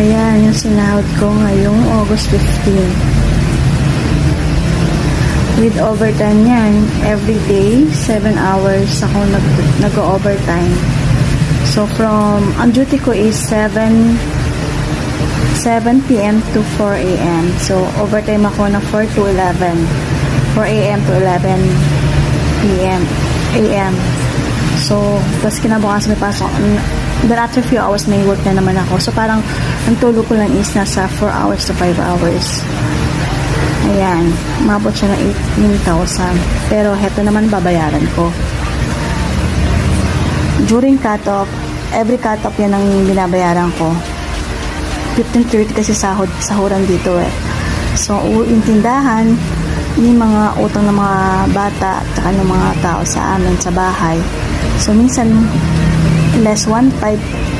Ayan, yung sinahod ko ngayong August 15. With overtime yan, every day, 7 hours ako nag-overtime. So, ang duty ko is 7 p.m. to 4 a.m. So, overtime ako na 4 to 11. 4 a.m. to 11 p.m. a.m. So, tapos kinabukasan may pasok. Then after few hours, may work na naman ako. So, parang ang tulog ko lang is nasa 4 hours to 5 hours. Ayan. Umabot siya ng 18,000. Pero, heto naman babayaran ko. During cut-off, every cut-off yan ang binabayaran ko. 15:30 kasi sahuran dito eh. So, yung tindahan, yung mga utang ng mga bata at saka ng mga tao sa amin sa bahay. So, minsan, less 1.5